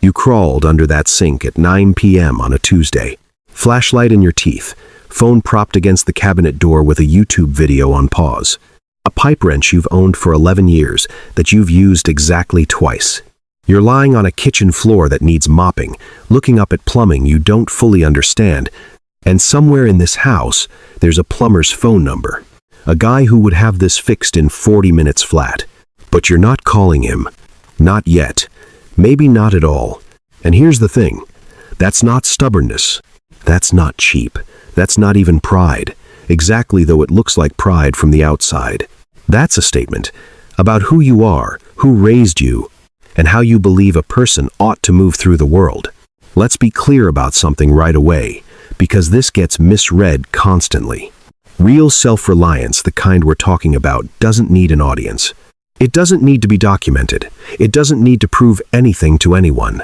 You crawled under that sink at 9 p.m. on a Tuesday, flashlight in your teeth, phone propped against the cabinet door with a YouTube video on pause, a pipe wrench you've owned for 11 years that you've used exactly twice. You're lying on a kitchen floor that needs mopping, looking up at plumbing you don't fully understand, and somewhere in this house, there's a plumber's phone number, a guy who would have this fixed in 40 minutes flat. But you're not calling him. Not yet. Maybe not at all. And here's the thing. That's not stubbornness. That's not cheap. That's not even pride, exactly though it looks like pride from the outside. That's a statement about who you are, who raised you, and how you believe a person ought to move through the world. Let's be clear about something right away, because this gets misread constantly. Real self-reliance, the kind we're talking about, doesn't need an audience. It doesn't need to be documented. It doesn't need to prove anything to anyone.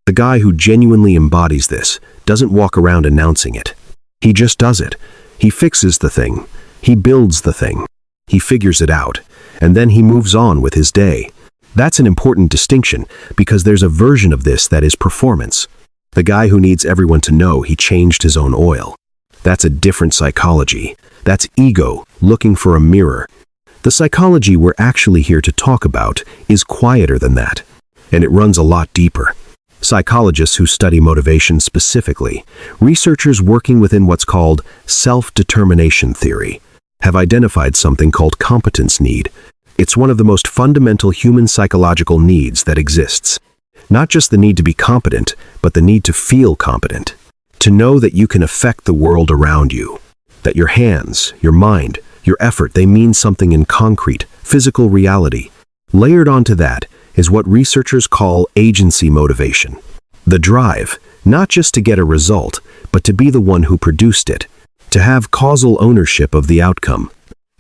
The guy who genuinely embodies this doesn't walk around announcing it. He just does it. He fixes the thing. He builds the thing. He figures it out. And then he moves on with his day. That's an important distinction because there's a version of this that is performance. The guy who needs everyone to know he changed his own oil. That's a different psychology. That's ego looking for a mirror. The psychology we're actually here to talk about is quieter than that, and it runs a lot deeper. Psychologists who study motivation specifically, researchers working within what's called self-determination theory, have identified something called competence need. It's one of the most fundamental human psychological needs that exists. Not just the need to be competent, but the need to feel competent. To know that you can affect the world around you. That your hands, your mind, your effort, they mean something in concrete, physical reality. Layered onto that is what researchers call agency motivation. The drive, not just to get a result, but to be the one who produced it. To have causal ownership of the outcome.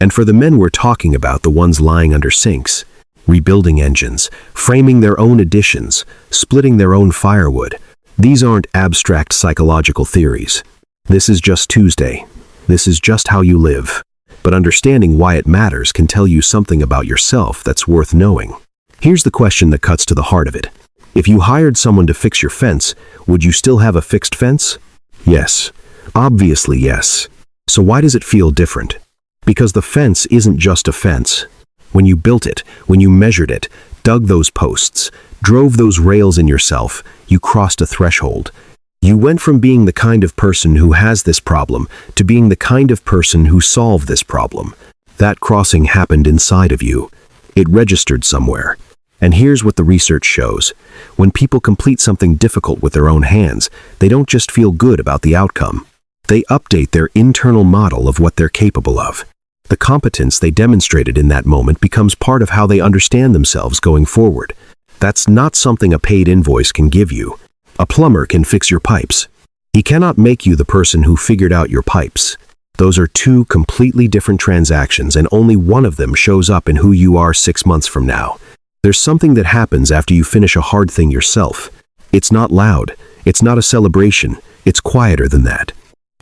And for the men we're talking about, the ones lying under sinks, rebuilding engines, framing their own additions, splitting their own firewood, these aren't abstract psychological theories. This is just Tuesday. This is just how you live. But understanding why it matters can tell you something about yourself that's worth knowing. Here's the question that cuts to the heart of it. If you hired someone to fix your fence, would you still have a fixed fence? Yes. Obviously yes. So why does it feel different? Because the fence isn't just a fence. When you built it, when you measured it, dug those posts, drove those rails in yourself, you crossed a threshold. You went from being the kind of person who has this problem to being the kind of person who solved this problem. That crossing happened inside of you. It registered somewhere. And here's what the research shows. When people complete something difficult with their own hands, they don't just feel good about the outcome. They update their internal model of what they're capable of. The competence they demonstrated in that moment becomes part of how they understand themselves going forward. That's not something a paid invoice can give you. A plumber can fix your pipes. He cannot make you the person who figured out your pipes. Those are two completely different transactions, and only one of them shows up in who you are 6 months from now. There's something that happens after you finish a hard thing yourself. It's not loud. It's not a celebration. It's quieter than that.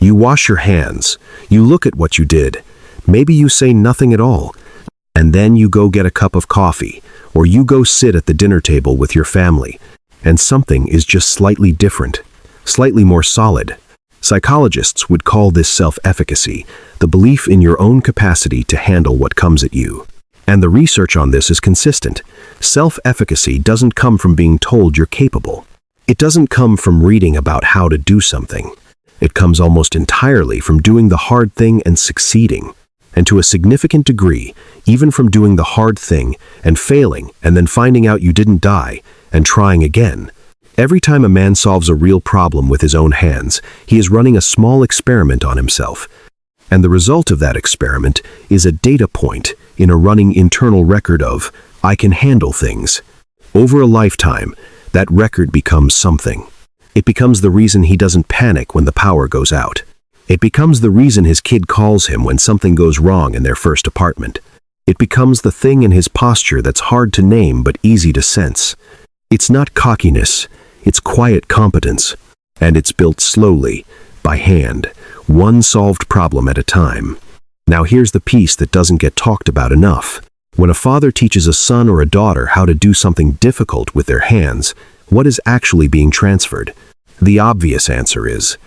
You wash your hands. You look at what you did. Maybe you say nothing at all. And then you go get a cup of coffee, or you go sit at the dinner table with your family. And something is just slightly different, slightly more solid. Psychologists would call this self-efficacy, the belief in your own capacity to handle what comes at you. And the research on this is consistent. Self-efficacy doesn't come from being told you're capable. It doesn't come from reading about how to do something. It comes almost entirely from doing the hard thing and succeeding. And to a significant degree, even from doing the hard thing and failing and then finding out you didn't die and trying again. Every time a man solves a real problem with his own hands, he is running a small experiment on himself. And the result of that experiment is a data point in a running internal record of, I can handle things. Over a lifetime, that record becomes something. It becomes the reason he doesn't panic when the power goes out. It becomes the reason his kid calls him when something goes wrong in their first apartment. It becomes the thing in his posture that's hard to name but easy to sense. It's not cockiness, it's quiet competence. And it's built slowly, by hand, one solved problem at a time. Now here's the piece that doesn't get talked about enough. When a father teaches a son or a daughter how to do something difficult with their hands, What is actually being transferred? The obvious answer is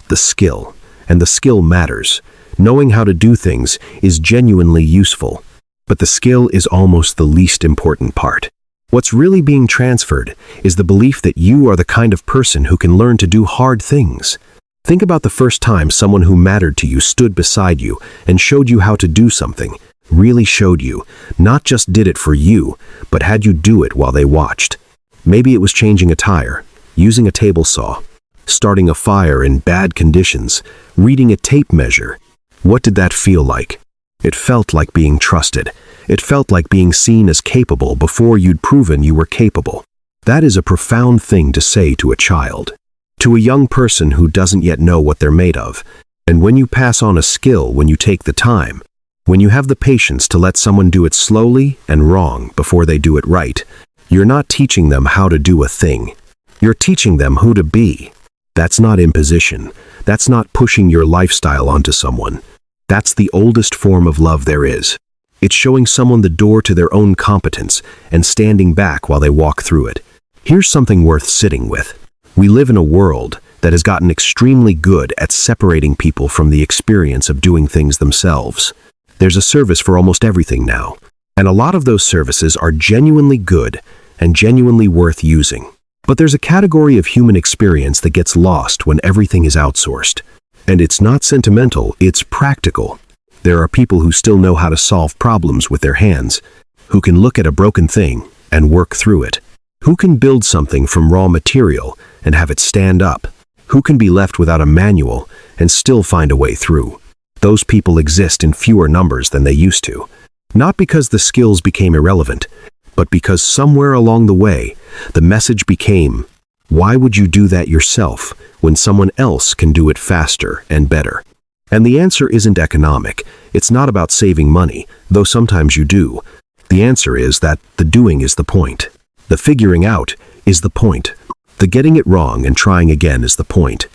the skill. And the skill matters. Knowing how to do things is genuinely useful. But the skill is almost the least important part. What's really being transferred is the belief that you are the kind of person who can learn to do hard things. Think about the first time someone who mattered to you stood beside you and showed you how to do something, really showed you, not just did it for you, but had you do it while they watched. Maybe it was changing a tire, using a table saw, starting a fire in bad conditions, reading a tape measure. What did that feel like? It felt like being trusted. It felt like being seen as capable before you'd proven you were capable. That is a profound thing to say to a child, to a young person who doesn't yet know what they're made of. And when you pass on a skill, when you take the time, when you have the patience to let someone do it slowly and wrong before they do it right, you're not teaching them how to do a thing. You're teaching them who to be. That's not imposition. That's not pushing your lifestyle onto someone. That's the oldest form of love there is. It's showing someone the door to their own competence and standing back while they walk through it. Here's something worth sitting with. We live in a world that has gotten extremely good at separating people from the experience of doing things themselves. There's a service for almost everything now, and a lot of those services are genuinely good and genuinely worth using. But there's a category of human experience that gets lost when everything is outsourced. And it's not sentimental, it's practical. There are people who still know how to solve problems with their hands, who can look at a broken thing and work through it, who can build something from raw material and have it stand up, who can be left without a manual and still find a way through. Those people exist in fewer numbers than they used to. Not because the skills became irrelevant, but because somewhere along the way, the message became, why would you do that yourself when someone else can do it faster and better? And the answer isn't economic. It's not about saving money, though sometimes you do. The answer is that the doing is the point. The figuring out is the point. The getting it wrong and trying again is the point.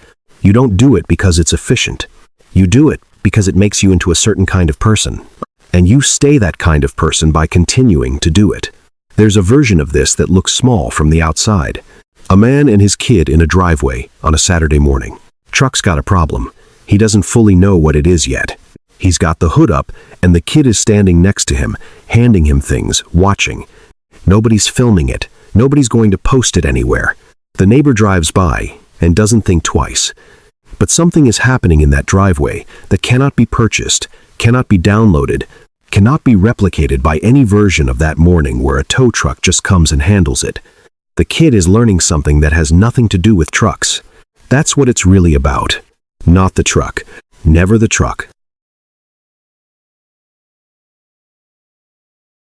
You don't do it because it's efficient. You do it because it makes you into a certain kind of person. And you stay that kind of person by continuing to do it. There's a version of this that looks small from the outside. A man and his kid in a driveway on a Saturday morning. Truck's got a problem. He doesn't fully know what it is yet. He's got the hood up, and the kid is standing next to him, handing him things, watching. Nobody's filming it. Nobody's going to post it anywhere. The neighbor drives by and doesn't think twice. But something is happening in that driveway that cannot be purchased, cannot be downloaded, cannot be replicated by any version of that morning where a tow truck just comes and handles it. The kid is learning something that has nothing to do with trucks. That's what it's really about. Not the truck. Never the truck.